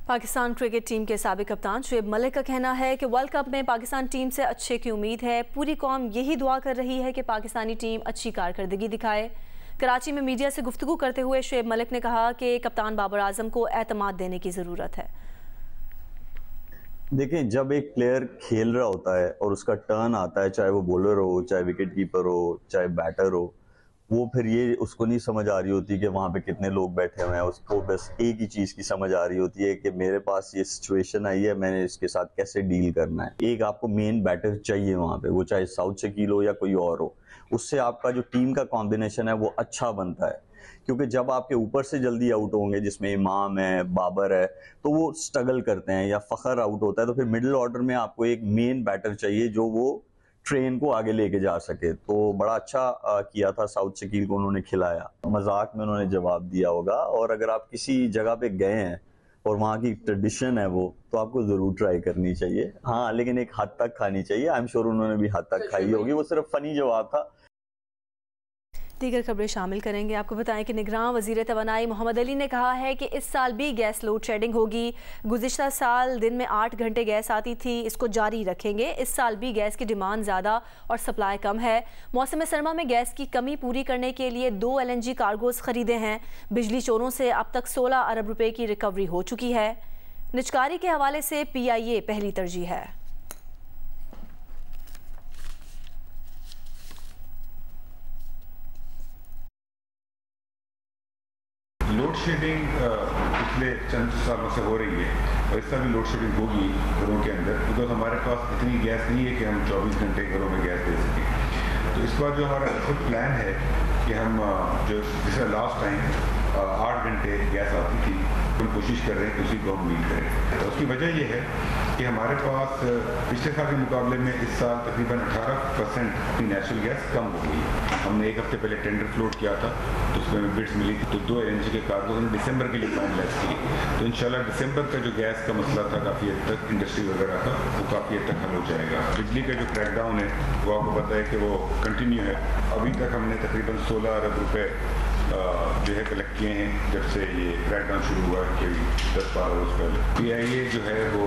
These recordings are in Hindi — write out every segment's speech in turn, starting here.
पाकिस्तान क्रिकेट टीम के साबिक कप्तान शुएब मलिक का कहना है कि वर्ल्ड कप में पाकिस्तान टीम से अच्छे की उम्मीद है। पूरी कौम यही दुआ कर रही है कि पाकिस्तानी टीम अच्छी कारकर्दगी दिखाए। कराची में मीडिया से गुफ्तगू करते हुए शुएब मलिक ने कहा कि कप्तान बाबर आजम को एतमाद देने की ज़रूरत है। देखें, जब एक प्लेयर खेल रहा होता है और उसका टर्न आता है, चाहे वो बॉलर हो, चाहे विकेट कीपर हो, चाहे बैटर हो, वो फिर ये उसको नहीं समझ आ रही होती कि वहाँ पे कितने लोग बैठे हुए हैं। उसको बस एक ही चीज़ की समझ आ रही होती है कि मेरे पास ये सिचुएशन आई है, मैंने इसके साथ कैसे डील करना है। एक आपको मेन बैटर चाहिए वहाँ पे, वो चाहे साउथ शकील हो या कोई और हो। उससे आपका जो टीम का कॉम्बिनेशन है वो अच्छा बनता है, क्योंकि जब आपके ऊपर से जल्दी आउट होंगे, जिसमें इमाम है, बाबर है, तो वो स्ट्रगल करते हैं, या फ़खर आउट होता है, तो फिर मिडिल ऑर्डर में आपको एक मेन बैटर चाहिए जो वो ट्रेन को आगे लेके जा सके। तो बड़ा अच्छा किया था साउथ शकील को उन्होंने खिलाया। मजाक में उन्होंने जवाब दिया होगा। और अगर आप किसी जगह पे गए हैं और वहाँ की ट्रेडिशन है वो, तो आपको ज़रूर ट्राई करनी चाहिए। हाँ, लेकिन एक हद तक खानी चाहिए। आई एम श्योर उन्होंने भी हद तक खाई होगी, वो सिर्फ फनी जवाब था। दीगर खबरें शामिल करेंगे। आपको बताएं कि निगरान वज़ीर तवानाई मोहम्मद अली ने कहा है कि इस साल भी गैस लोड शेडिंग होगी। गुज़िश्ता साल दिन में 8 घंटे गैस आती थी, इसको जारी रखेंगे। इस साल भी गैस की डिमांड ज़्यादा और सप्लाई कम है। मौसम सरमा में गैस की कमी पूरी करने के लिए 2 LNG कार्गोज खरीदे हैं। बिजली चोरों से अब तक 16 अरब रुपए की रिकवरी हो चुकी है। निजकारी के हवाले से PIA पहली तरजीह है। लोड शेडिंग पिछले चंद सालों से हो रही है और इस साल भी लोड शेडिंग होगी घरों के अंदर, बिकॉज हमारे पास इतनी गैस नहीं है कि हम 24 घंटे घरों में गैस दे सकें। तो इस बार जो हमारा खुद प्लान है कि हम जो जैसे लास्ट टाइम 8 घंटे गैस आती थी, हम कोशिश कर रहे हैं कि उसी को हम मीट करें। तो उसकी वजह यह है कि हमारे पास पिछले साल के मुकाबले में इस साल तकरीबन 18% की नेचुरल गैस कम हो गई है। हमने एक हफ्ते पहले टेंडर फ्लोट किया था, तो उसमें हमें बिड्स मिली थी, तो 2 LNG के कार्गो हमने दिसंबर के लिए फाइनलाइज किए। तो इंशाल्लाह दिसंबर का जो गैस का मसला था काफ़ी हद तक इंडस्ट्री वगैरह का, वो काफ़ी हद तक हल हो जाएगा। बिजली का जो क्रैकडाउन है वो आपको पता है कि वो कंटिन्यू है। अभी तक हमने तकरीबन 16 अरब रुपये जो है कलेक्ट किए हैं जब से ये क्रैकडाउन शुरू हुआ है, कि 10-12 रोज़ पहले। PIA जो है वो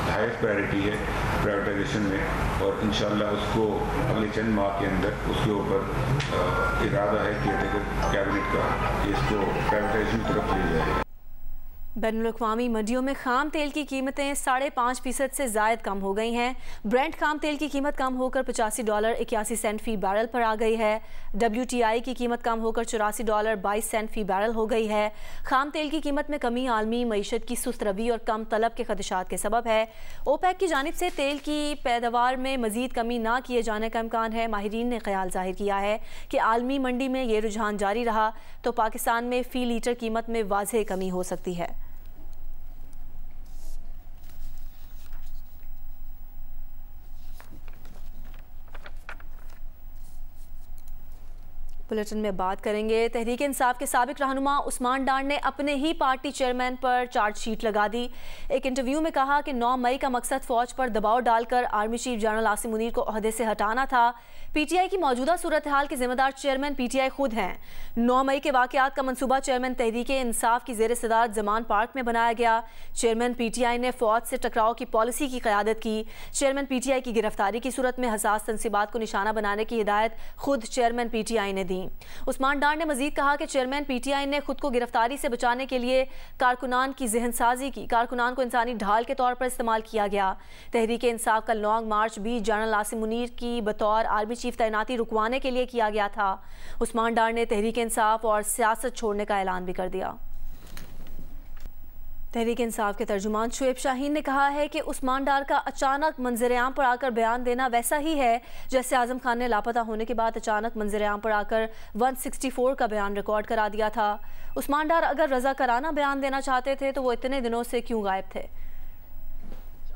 हाईएस्ट प्रायोरिटी है प्राइवेटाइजेशन में, और इंशाल्लाह उसको अगले चंद माह के अंदर उसके ऊपर इरादा है कि कैबिनेट का इसको प्राइवेटाइजेशन की तरफ ले जाएगा। बैनुल-अक़वामी मंडियों में खाम तेल की कीमतें 5.5% से ज़ायद कम हो गई हैं। ब्रेंट खाम तेल की कीमत कम होकर $85.81 फ़ी बैरल पर आ गई है। WTI की कीमत कम होकर $84.22 फ़ी बैरल हो गई है। खाम तेल की कीमत में कमी आलमी मईशत की सुस्त रवी और कम तलब के खदशात के सबब है। OPEC की जानिब से तेल की पैदावार में मज़ीद कमी ना किए जाने का इम्कान है। माहिरीन ने ख्याल जाहिर किया है कि आलमी मंडी में ये रुझान जारी रहा तो पाकिस्तान में फ़ी लीटर कीमत में वाज़ेह कमी हो सकती है। बुलेटिन में बात करेंगे। तहरीक इंसाफ के साबिक रहनुमा उस्मान डार ने अपने ही पार्टी चेयरमैन पर चार्जशीट लगा दी। एक इंटरव्यू में कहा कि 9 मई का मकसद फौज पर दबाव डालकर army chief general Asim Munir को ओहदे से हटाना था। PTI की मौजूदा सूरत हाल के जिम्मेदार चेयरमैन PTI खुद हैं। 9 मई के वाकयात का मंसूबा चेयरमैन तहरीक इंसाफ की ज़ेर सदारत जमान पार्क में बनाया गया। चेयरमैन PTI ने फौज से टकराव की पॉलिसी की क़यादत की। चेयरमैन PTI की गिरफ्तारी की सूरत में हसास तनसीबात को निशाना बनाने की हिदायत खुद चेयरमैन PTI ने दी। उस्मान डार ने मजीद कहा कि चेयरमैन PTI ने खुद को गिरफ्तारी से बचाने के लिए कारकुनान की जहनसाजी की। कारकुनान को इंसानी ढाल के तौर पर इस्तेमाल किया गया। तहरीक इंसाफ का लॉन्ग मार्च भी जनरल आसिम मुनीर की बतौर आर्मी चीफ तैनाती रुकवाने के लिए किया गया था। उस्मान डार ने तहरीक इंसाफ और सियासत छोड़ने का ऐलान भी कर दिया। तहरीक इंसाफ के तर्जुमान शुएब शाहीन ने कहा है कि उस्मान डार का अचानक मंजर-ए-आम पर आकर बयान देना वैसा ही है जैसे आजम खान ने लापता होने के बाद अचानक मंजर-ए-आम पर आकर 164 का बयान रिकॉर्ड करा दिया था। उस्मान डार अगर रज़ाकाराना बयान देना चाहते थे तो वो इतने दिनों से क्यों गायब थे?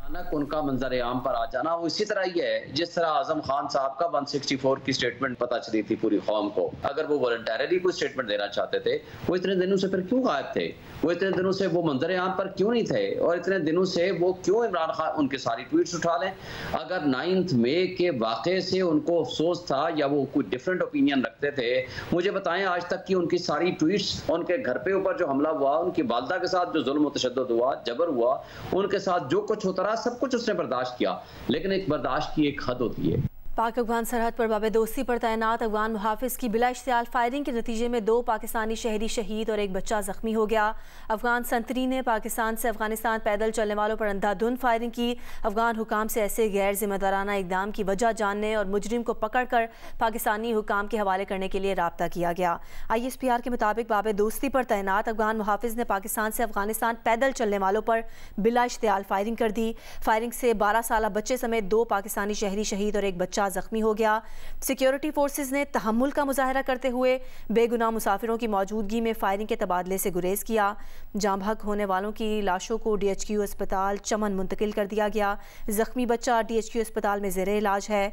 अचानक उनका मंजर आम पर आ जाना वो इसी तरह ही है जिस तरह आजम खान साहब का 164 की स्टेटमेंट पता चली थी पूरी कौम को। अगर वो वॉलंटरली कोई स्टेटमेंट देना चाहते थे वो इतने दिनों से फिर क्यों गायब थे, वो इतने दिनों से वो मंजर आम पर क्यों नहीं थे, और इतने दिनों से वो क्यों इमरान खान उनके सारी ट्वीट्स उठा लें। अगर 9 मई के वाक़े से उनको अफसोस था या वो कोई डिफरेंट ओपिनियन रखते थे, मुझे बताएं आज तक की उनकी सारी ट्वीट्स, उनके घर पे ऊपर जो हमला हुआ, उनकी वालदा के साथ जो जुल्म तशद्दुद हुआ, जबर हुआ, उनके साथ जो कुछ होता रहा सब कुछ उसने बर्दाश्त किया, लेकिन एक बर्दाश्त की एक हद होती है। पाक अफगान सरहद पर बाबे दोस्ती पर तैनात अफगान मुहाफिज की बिला इश्तियाल फायरिंग के नतीजे में 2 पाकिस्तानी शहरी शहीद और 1 बच्चा जख्मी हो गया। अफगान संतरी ने पाकिस्तान से अफगानिस्तान पैदल चलने वालों पर अंधाधुंध फायरिंग की। अफगान हुकाम से ऐसे गैर जिम्मेदाराना इकदाम की वजह जानने और मुजरिम को पकड़ कर पाकिस्तानी हुकाम के हवाले करने के लिए राब्ता किया गया। ISPR के मुताबिक बाबे दोस्ती पर तैनात अफगान मुहाफिज ने पाकिस्तान से अफगानिस्तान पैदल चलने वालों पर बिला इश्तियाल फायरिंग कर दी। फायरिंग से 12 साल बच्चे समेत 2 पाकिस्तानी शहरी शहीद और 1 बच्चा जख्मी हो गया। सिक्योरिटी फोर्सेस ने तहम्मुल का मुजाहरा करते हुए बेगुनाह मुसाफिरों की मौजूदगी में फायरिंग के तबादले से गुरेज किया। जाँ बहक होने वालों की लाशों को DHQ अस्पताल चमन मुंतकिल कर दिया गया। जख्मी बच्चा DHQ अस्पताल में ज़ेरे इलाज है।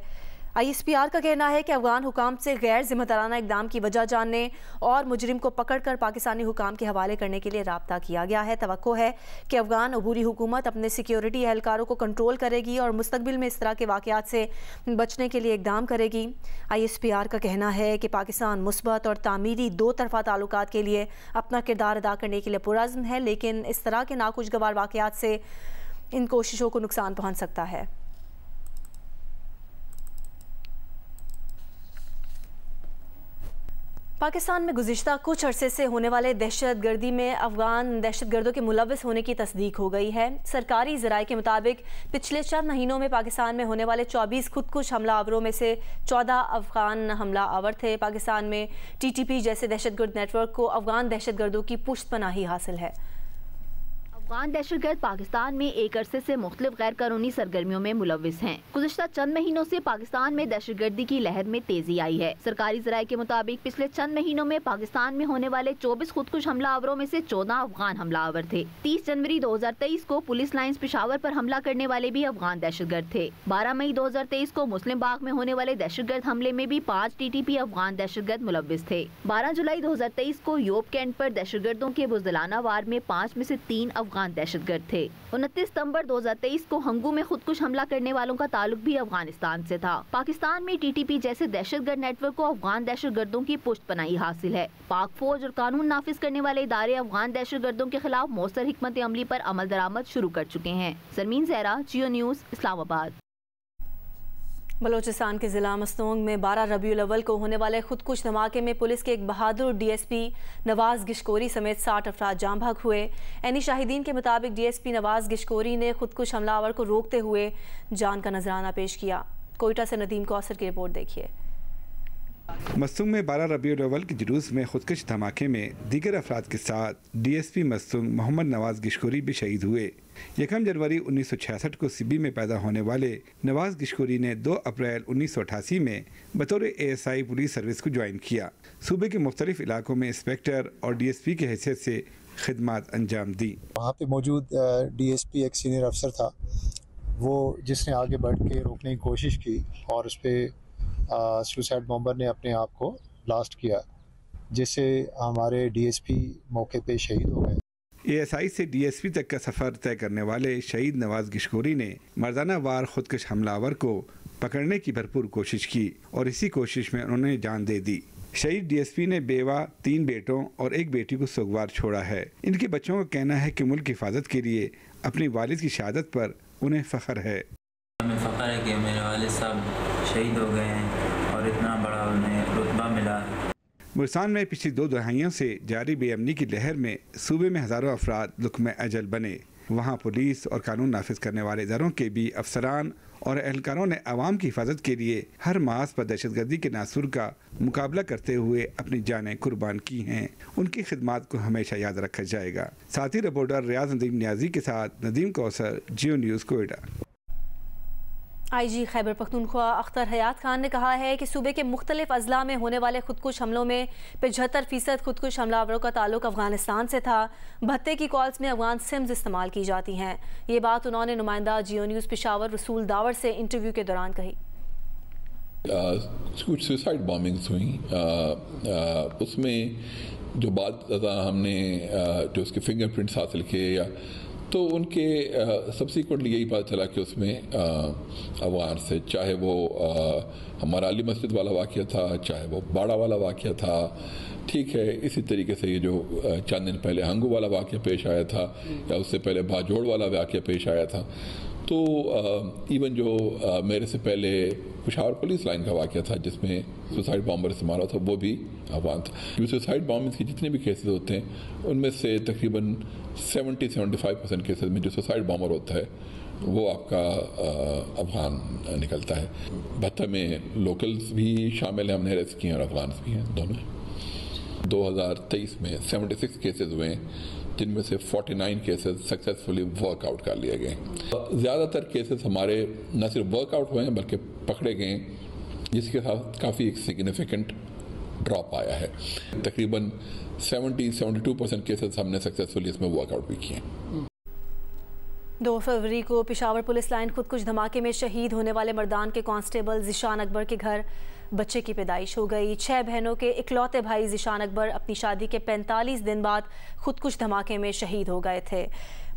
ISPR का कहना है कि अफगान हुकाम से गैर जिम्मेदाराना इकदाम की वजह जानने और मुजरिम को पकड़कर पाकिस्तानी हुकाम के हवाले करने के लिए राब्ता किया गया है। तवक्को है कि अफगान अबूरी हुकूमत अपने सिक्योरिटी एहलकारों को कंट्रोल करेगी और मुस्तकबिल में इस तरह के वाक़यात से बचने के लिए इकदाम करेगी। ISPR का कहना है कि पाकिस्तान मुस्बत और तामीरी 2 तरफ़ा ताल्लुकात के लिए अपना किरदार अदा करने के लिए पुरअज़्म है, लेकिन इस तरह के नाखुशगवार वाक़यात से इन कोशिशों को नुकसान पहुँच सकता है। पाकिस्तान में गुज़िश्ता कुछ अरसे से होने वाले दहशतगर्दी में अफगान दहशतगर्दों के मुलव्वस होने की तस्दीक हो गई है। सरकारी ज़राए के मुताबिक पिछले चंद महीनों में पाकिस्तान में होने वाले 24 खुदकुश हमलावरों में से 14 अफगान हमलावर थे। पाकिस्तान में TTP जैसे दहशतगर्द नेटवर्क को अफगान दहशतगर्दों की पुश्तपनाही हासिल है। अफगान दहशतगर्द पाकिस्तान में एक अरसे से मुख्तलिफ गैर कानूनी सरगर्मियों में मुलव्विस हैं। गुज़िश्ता चंद महीनों से पाकिस्तान में दहशतगर्दी की लहर में तेजी आई है। सरकारी ज़राए के मुताबिक पिछले चंद महीनों में पाकिस्तान में होने वाले 24 खुदकुश हमलावरों में से 14 अफगान हमलावर थे। 30 जनवरी 2023 को पुलिस लाइन्स पेशावर पर हमला करने वाले भी अफगान दहशतगर्द थे। 12 मई 2023 को मुस्लिम बाग में होने वाले दहशतगर्द हमले में भी 5 TTP अफगान दहशतगर्द मुलव्विस थे। 12 जुलाई 2023 को योब कैंट पर दहशतगर्दों के बुज़दिलाना वार में 5 में से 3 अफगान दहशतगर्द थे। 29 सितंबर 2023 को हंगू में खुदकुश हमला करने वालों का ताल्लुक भी अफगानिस्तान से था। पाकिस्तान में TTP जैसे दहशतगर्द नेटवर्क को अफगान दहशतगर्दों की पुश्तपनाही हासिल है। पाक फौज और कानून नाफिज करने वाले इदारे अफगान दहशतगर्दों के खिलाफ मौसर हिकमत अमली पर अमल दरामद शुरू कर चुके हैं। सरमीन ज़हरा, जियो न्यूज़, इस्लामाबाद। बलोचिस्तान के ज़िला मस्तोंग में 12 रबीउल अव्वल को होने वाले खुदकुश धमाके में पुलिस के एक बहादुर DSP नवाज गिशकोरी समेत 60 अफराद जाँ बहक हुए। ऐनी शाहिदीन के मुताबिक DSP नवाज गिशकोरी ने खुदकुश हमलावर को रोकते हुए जान का नजराना पेश किया। कोयटा से नदीम कौसर की रिपोर्ट देखिए। मस्तूंग में 12 रबीउल अव्वल के जुलूस में खुदकुश धमाके में दीगर अफराद के साथ DSP मस्तूंग मोहम्मद नवाज गिशकोरी भी शहीद हुए। 1 जनवरी 1966 को सिबी में पैदा होने वाले नवाज गिशकोरी ने 2 अप्रैल 1988 में बतौर ASI पुलिस सर्विस को ज्वाइन किया। सूबे के मुख्तलिफ इलाकों में इंस्पेक्टर और DSP की हैसियत से खिदमत अंजाम दी। वहाँ पे मौजूद DSP एक सीनियर अफसर था, वो जिसने आगे बढ़ के रोकने की कोशिश की और उस पर सुसाइड बॉम्बर ने अपने आप को ब्लास्ट किया, जिससे हमारे DSP मौके पे शहीद हो गए। ASI से DSP तक का सफ़र तय करने वाले शहीद नवाज गिशकोरी ने मर्दाना वार खुदकुश हमलावर को पकड़ने की भरपूर कोशिश की और इसी कोशिश में उन्होंने जान दे दी। शहीद DSP ने बेवा, 3 बेटों और 1 बेटी को सुगवार छोड़ा है। इनके बच्चों का कहना है कि मुल्क की हिफाजत के लिए अपनी वालिद की शहादत पर उन्हें फ़ख्र है। हमें फ़ख्र है कि मेरे वालिद साहब शहीद हो गए हैं और इतना बड़ा उन्हें रुतबा मिला है। मुल्तान में पिछली 2 दहाइयों से जारी बेअमनी की लहर में सूबे में हज़ारों अफराद लुक़्मे अजल बने। वहाँ पुलिस और कानून नाफिज करने वाले इदारों के भी अफसरान और एहलकारों ने आवाम की हिफाजत के लिए हर मास पर दहशतगर्दी के नासुर का मुकाबला करते हुए अपनी जानें कुर्बान की हैं। उनकी खिदमात को हमेशा याद रखा जाएगा। साथी रिपोर्टर रियाज नदीम न्याजी के साथ नदीम कौसर, जियो न्यूज़, कोयटा। IG खैबर पख्तूनख्वा अख्तर हयात खान ने कहा है कि सूबे के मुख्तलिफ अजला में होने वाले खुदकुश हमलों में 75% खुदकुश हमलावरों का ताल्लुक अफगानिस्तान से था। भत्ते की कॉल्स में अफगान सिम्स इस्तेमाल की जाती हैं। ये बात उन्होंने नुमाइंदा जियो न्यूज़ पेशावर रसूल दावर से इंटरव्यू के दौरान कही। कुछ सुसाइड बॉम्बिंग्स हुई, उसमें जो बात हमने जो उसके फिंगरप्रिंट्स हासिल किए या तो उनके सब्सिक्वेंटली यही पता चला कि उसमें अफगान से, चाहे वो हमारा अली मस्जिद वाला वाक़या था, चाहे वो बाड़ा वाला वाक़या था, ठीक है। इसी तरीके से ये जो चंद दिन पहले हंगू वाला वाक़या पेश आया था या उससे पहले बाजोड़ वाला वाक़या पेश आया था, तो इवन जो मेरे से पहले पेशावर पुलिस लाइन का वाक़या था जिसमें सुसाइड बॉम्बर इस्तेमाल हुआ था, वो भी अफगान था। क्योंकि सुसाइड बॉम्बिंग के जितने भी केसेस होते हैं उनमें से तकरीबन 70-75% केसेस में जो सुसाइड बॉम्बर होता है वो आपका अफगान निकलता है। भत्ता में लोकल्स भी शामिल हैं, हमने अरेस्ट किए हैं, और अफगान भी हैं दोनों। 2023 में 76 केसेस हुए जिनमें से 49 केसेस सक्सेसफुली वर्कआउट कर लिए गए। ज़्यादातर केसेस हमारे न सिर्फ वर्कआउट हुए हैं बल्कि पकड़े गए, जिसके साथ काफ़ी एक सिग्निफिकेंट ड्रॉप आया है। तकरीबन 70-72% केसेस हमने सक्सेसफुली इसमें वर्कआउट भी किए। 2 फरवरी को पेशावर पुलिस लाइन खुदकुश धमाके में शहीद होने वाले मर्दान के कांस्टेबल ज़िशान अकबर के घर बच्चे की पैदाइश हो गई। 6 बहनों के इकलौते भाई ज़िशान अकबर अपनी शादी के 45 दिन बाद खुदकुश धमाके में शहीद हो गए थे।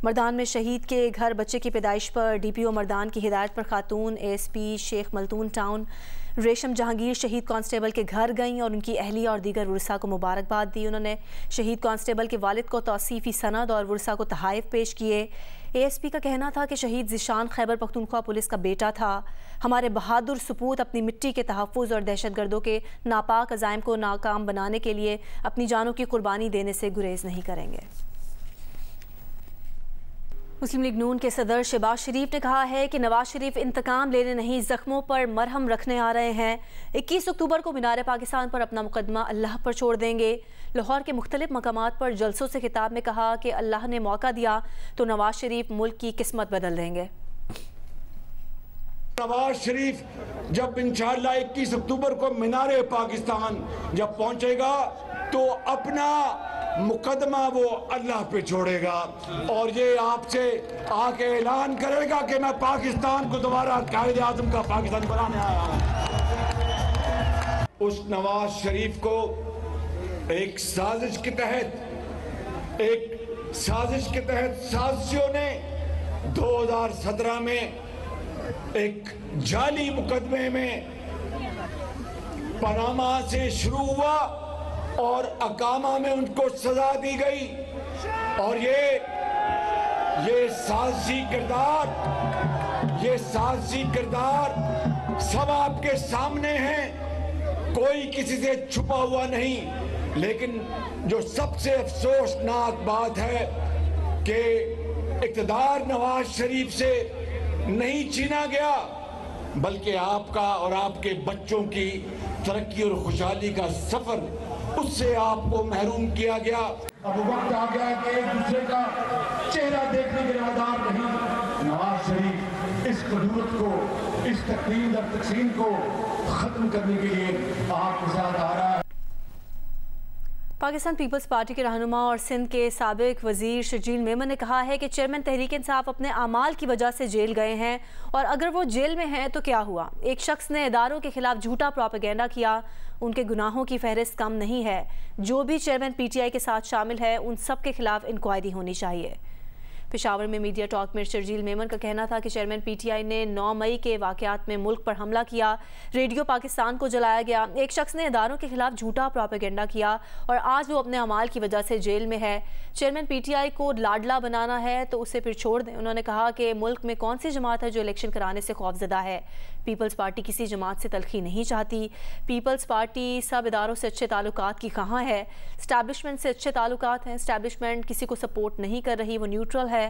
मर्दान में शहीद के घर बच्चे की पैदाइश पर DPO मर्दान की हिदायत पर खातून ASP शेख मलतून टाउन रेशम जहांगीर शहीद कांस्टेबल के घर गईं और उनकी अहलिया और दीगर वुरसा को मुबारकबाद दी। उन्होंने शहीद कांस्टेबल के वालिद को तौसीफ़ी सनद और वुरसा को तहाइफ पेश किए। ASP का कहना था कि शहीद ज़िशान खैबर पख्तूनख्वा पुलिस का बेटा था। हमारे बहादुर सपूत अपनी मिट्टी के तहफ़्फ़ुज़ और दहशतगर्दों के नापाक अज़ाइम को नाकाम बनाने के लिए अपनी जानों की कुर्बानी देने से गुरेज नहीं करेंगे। मुस्लिम लीग नून के सदर शहबाज शरीफ ने कहा है कि नवाज शरीफ इंतकाम लेने नहीं, ज़ख्मों पर मरहम रखने आ रहे हैं। 21 अक्टूबर को मीनार पाकिस्तान पर अपना मुकदमा अल्लाह पर छोड़ देंगे। लाहौर के मुख्तलिफ मकामात पर जलसों से खिताब में कहा कि अल्लाह ने मौका दिया तो नवाज शरीफ मुल्क की किस्मत बदल देंगे। नवाज शरीफ जब इंशाअल्लाह 21 अक्टूबर को मीनार पाकिस्तान जब पहुंचेगा तो अपना मुकदमा वो अल्लाह पे छोड़ेगा और ये आपसे आके ऐलान करेगा कि मैं पाकिस्तान को दोबारा कायदे आज़म का पाकिस्तान बनाने आया हूं। उस नवाज शरीफ को एक साजिश के तहत साजिशों ने 2017 में एक जाली मुकदमे में पनामा से शुरू हुआ और अकामा में उनको सजा दी गई और ये साजिशी किरदार सब आपके सामने हैं, कोई किसी से छुपा हुआ नहीं। लेकिन जो सबसे अफसोसनाक बात है कि इक़्तिदार नवाज शरीफ से नहीं छीना गया बल्कि आपका और आपके बच्चों की तरक्की और खुशहाली का सफर उससे आपको महरूम किया गया। अब वक्त आ गया कि एक दूसरे का चेहरा देखने के आधार नहीं, नवाज शरीफ इस कदूरत को, इस तकसीम को खत्म करने के लिए आपके साथ आ रहा है। पाकिस्तान पीपल्स पार्टी के रहनुमा और सिंध के साबिक वजीर शर्जील मेमन ने कहा है कि चेयरमैन तहरीक इंसाफ अपने अमाल की वजह से जेल गए हैं और अगर वो जेल में हैं तो क्या हुआ। एक शख्स ने इदारों के खिलाफ झूठा प्रोपेगेंडा किया, उनके गुनाहों की फहरिस्त कम नहीं है। जो भी चेयरमैन PTI के साथ शामिल है उन सब के खिलाफ इंक्वायरी होनी चाहिए। पेशावर में मीडिया टॉक में शर्जील मेमन का कहना था कि चेयरमैन PTI ने 9 मई के वाक़यात में मुल्क पर हमला किया, रेडियो पाकिस्तान को जलाया गया, एक शख्स ने इदारों के खिलाफ झूठा प्रोपेगेंडा किया और आज वो अपने अमाल की वजह से जेल में है। चेयरमैन PTI को लाडला बनाना है तो उसे फिर छोड़ दें। उन्होंने कहा कि मुल्क में कौन सी जमात है जो इलेक्शन कराने से खौफजदा है। पीपल्स पार्टी किसी जमात से तलखी नहीं चाहती। पीपल्स पार्टी सब इदारों से अच्छे ताल्लुकात की कहाँ है, स्टैब्लिशमेंट से अच्छे ताल्लुकात हैं। स्टैब्लिशमेंट किसी को सपोर्ट नहीं कर रही, वो न्यूट्रल है।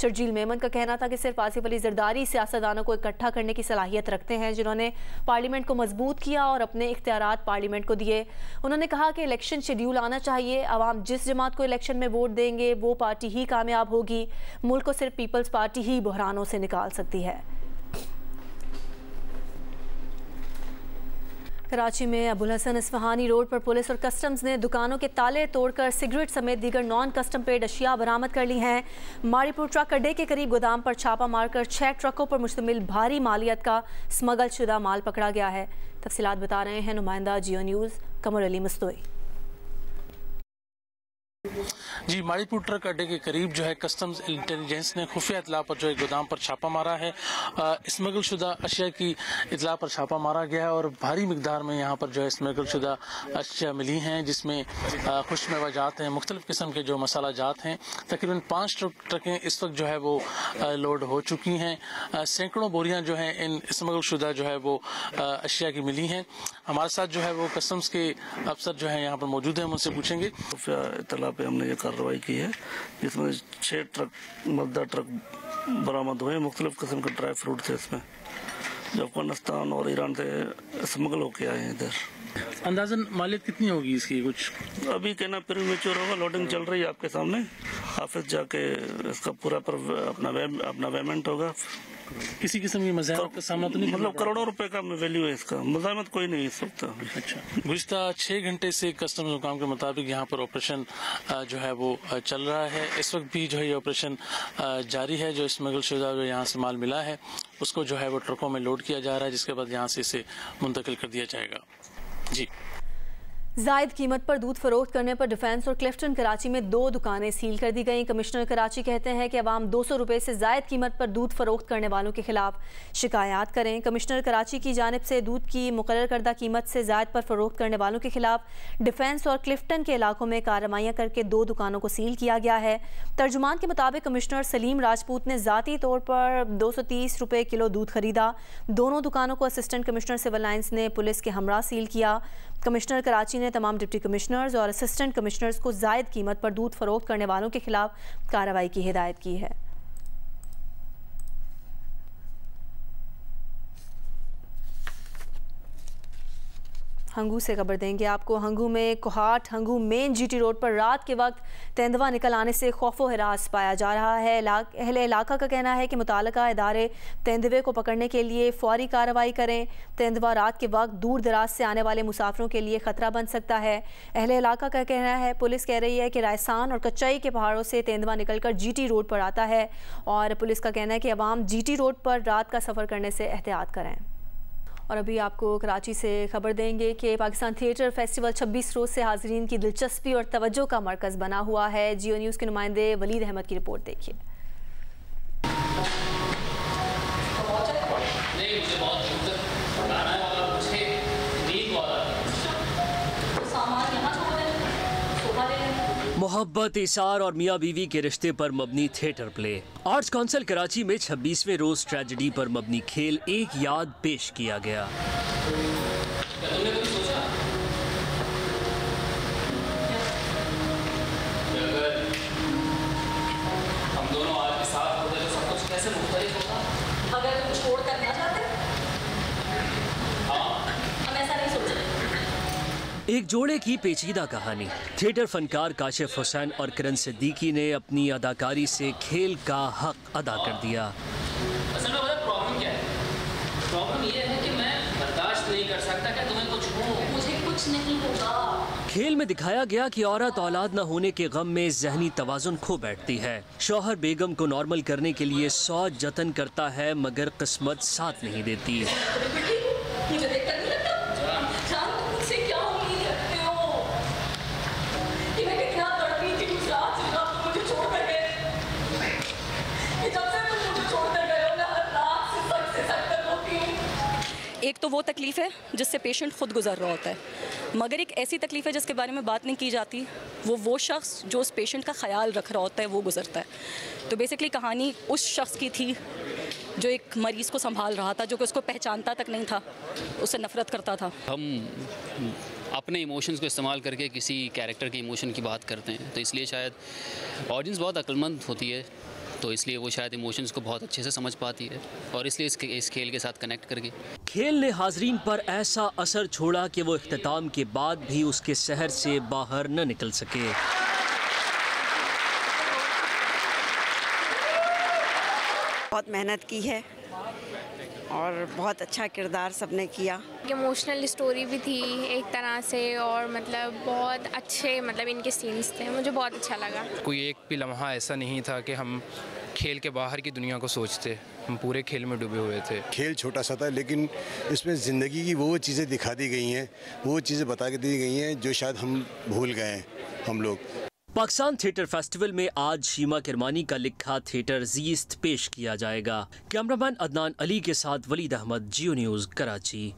शर्जील मेमन का कहना था कि सिर्फ आसिफ अली जरदारी सियासतदानों को इकट्ठा करने की सलाहियत रखते हैं जिन्होंने पार्लियामेंट को मजबूत किया और अपने इख्तियारात पार्लियामेंट को दिए। उन्होंने कहा कि इलेक्शन शेड्यूल आना चाहिए, अवाम जिस जमात को इलेक्शन में वोट देंगे वो पार्टी ही कामयाब होगी। मुल्क को सिर्फ पीपल्स पार्टी ही बहरानों से निकाल सकती है। कराची में अबुल हसन इस्फहानी रोड पर पुलिस और कस्टम्स ने दुकानों के ताले तोड़कर सिगरेट समेत दीगर नॉन कस्टम पेड अशिया बरामद कर ली हैं। मारीपुर ट्रक अड्डे के करीब गोदाम पर छापा मारकर 6 ट्रकों पर मुश्तमिल भारी मालियत का स्मगल शुदा माल पकड़ा गया है। तफसीलात बता रहे हैं नुमाइंदा जियो न्यूज़ कमर अली मस्तोई। जी, मारीपुर ट्रक अड्डे के करीब जो है कस्टम्स इंटेलिजेंस ने खुफिया इतला पर जो है गोदाम पर छापा मारा है। स्मगल शुदा अशिया की इतला पर छापा मारा गया है और भारी मिकदार में यहाँ पर जो है स्मगल शुदा अशिया मिली हैं, जिसमें खुश मेवा जात हैं, मुख्तलिफ़ किस्म के जो मसाला जात हैं। तकरीबन 5 ट्रकें इस वक्त जो है वो लोड हो चुकी हैं। सैकड़ों बोरियाँ जो हैं इन स्मगल शुदा जो है वो अशिया की मिली हैं। हमारे साथ जो है वो कस्टम्स के अफसर जो है यहाँ पर मौजूद हैं, हम उनसे पूछेंगे। इतला पे हमने ये कार्रवाई की है जिसमें 6 ट्रक मद्दा ट्रक बरामद हुए। मुख्तलिफ किस्म के ड्राई फ्रूट थे इसमें, जो अफगानिस्तान और ईरान से स्मगल होके आए हैं इधर। अंदाजन मालियत कितनी होगी इसकी? कुछ अभी कहना प्रीमेच्योर होगा, लोडिंग चल रही है आपके सामने। ऑफिस जाके इसका पूरा अपना पेमेंट होगा। किसी किस्म की मज़ाहमत का सामना तो नहीं? मतलब करोड़ों रुपए का वैल्यू है इसका, मज़ाहमत कोई नहीं इस वक्त। अच्छा, गुज़िश्ता 6 घंटे से कस्टम्स हुकाम के मुताबिक यहाँ पर ऑपरेशन जो है वो चल रहा है। इस वक्त भी जो है ये ऑपरेशन जारी है। जो स्मगल शुदा जो यहाँ से माल मिला है उसको जो है वो ट्रकों में लोड किया जा रहा है, जिसके बाद यहाँ से इसे मुंतकिल कर दिया जाएगा। जी, जायद कीमत पर दूध फरोख्त करने पर डिफेंस और क्लिफ्टन कराची में 2 दुकानें सील कर दी गई। कमिश्नर कराची कहते हैं कि अवाम 200 रुपये से जायद कीमत पर दूध फरोख्त करने वालों के खिलाफ शिकायत करें। कमिश्नर कराची की जानिब से दूध की मुकर्रर करदा कीमत से जायद पर फरोख्त करने वालों के खिलाफ डिफेंस और क्लिफ्टन के इलाकों में कार्रवाइयाँ करके 2 दुकानों को सील किया गया है। तर्जुमान के मुताबिक कमिश्नर सलीम राजपूत ने ज़ाती तौर पर 230 रुपये किलो दूध खरीदा। दोनों दुकानों को असिस्टेंट कमिश्नर सिविल लाइन्स ने पुलिस के हमरा सील किया। कमिश्नर कराची ने तमाम डिप्टी कमिश्नर्स और असिस्टेंट कमिश्नर्स को जायद कीमत पर दूध फरोख्त करने वालों के खिलाफ कार्रवाई की हिदायत की है। हंगू से खबर देंगे आपको। हंगू में Kohat Hangu main GT road पर रात के वक्त तेंदुआ निकल आने से खौफो हिरास पाया जा रहा है। अहले इलाका का कहना है कि मुतालिका इदारे तेंदुए को पकड़ने के लिए फौरी कार्रवाई करें। तेंदुआ रात के वक्त दूर दराज से आने वाले मुसाफिरों के लिए ख़तरा बन सकता है। अहले इलाका का कहना है, पुलिस कह रही है कि रायसान और कच्चाई के पहाड़ों से तेंदुआ निकलकर जीटी रोड पर आता है और पुलिस का कहना है कि अवाम जीटी रोड पर रात का सफ़र करने से एहतियात करें। और अभी आपको कराची से खबर देंगे कि पाकिस्तान थिएटर फेस्टिवल 26 रोज़ से हाज़रीन की दिलचस्पी और तवज्जो का मरकज़ बना हुआ है। जियो न्यूज़ के नुमाइंदे वलीद अहमद की रिपोर्ट देखिए। मोहब्बत, इसार और मियाँ बीवी के रिश्ते पर मबनी theatre play. Arts council Karachi में 26वें रोज ट्रेजेडी पर मबनी खेल एक याद पेश किया गया। एक जोड़े की पेचीदा कहानी। थिएटर फनकार काशिफ हुसैन और किरण सिद्दीकी ने अपनी अदाकारी से खेल का हक अदा कर दिया। असल में प्रॉब्लम क्या है? प्रॉब्लम ये है कि मैं बर्दाश्त नहीं कर सकता कि तुम्हें कुछ हो, मुझे कुछ नहीं होगा। खेल में दिखाया गया कि औरत औलाद न होने के गम में जहनी तवाजुन खो बैठती है। शौहर बेगम को नॉर्मल करने के लिए 100 जतन करता है मगर किस्मत साथ नहीं देती। एक तो वो तकलीफ़ है जिससे पेशेंट ख़ुद गुजर रहा होता है, मगर एक ऐसी तकलीफ़ है जिसके बारे में बात नहीं की जाती। वो शख्स जो उस पेशेंट का ख्याल रख रहा होता है वो गुजरता है। तो बेसिकली कहानी उस शख्स की थी जो एक मरीज़ को संभाल रहा था, जो कि उसको पहचानता तक नहीं था, उससे नफ़रत करता था। हम अपने इमोशंस को इस्तेमाल करके किसी कैरेक्टर के इमोशन की बात करते हैं, तो इसलिए शायद ऑडियंस बहुत अक्लमंद होती है, तो इसलिए वो शायद इमोशंस को बहुत अच्छे से समझ पाती है और इसलिए इस खेल के साथ कनेक्ट करके खेल ने हाजरीन पर ऐसा असर छोड़ा कि वो इख्तिताम के बाद भी उसके शहर से बाहर न निकल सके। बहुत मेहनत की है और बहुत अच्छा किरदार सबने किया। इमोशनल स्टोरी भी थी एक तरह से और मतलब बहुत अच्छे मतलब इनके सीन्स थे, मुझे बहुत अच्छा लगा। कोई एक भी लम्हा ऐसा नहीं था कि हम खेल के बाहर की दुनिया को सोचते, हम पूरे खेल में डूबे हुए थे। खेल छोटा सा था लेकिन इसमें ज़िंदगी की वो चीज़ें दिखा दी गई हैं, वो चीज़ें बता के दी गई हैं जो शायद हम भूल गए हैं हम लोग। पाकिस्तान थिएटर फेस्टिवल में आज शीमा किरमानी का लिखा थिएटर जीस्त पेश किया जाएगा। कैमरामैन अदनान अली के साथ वलीद अहमद, जियो न्यूज़, कराची।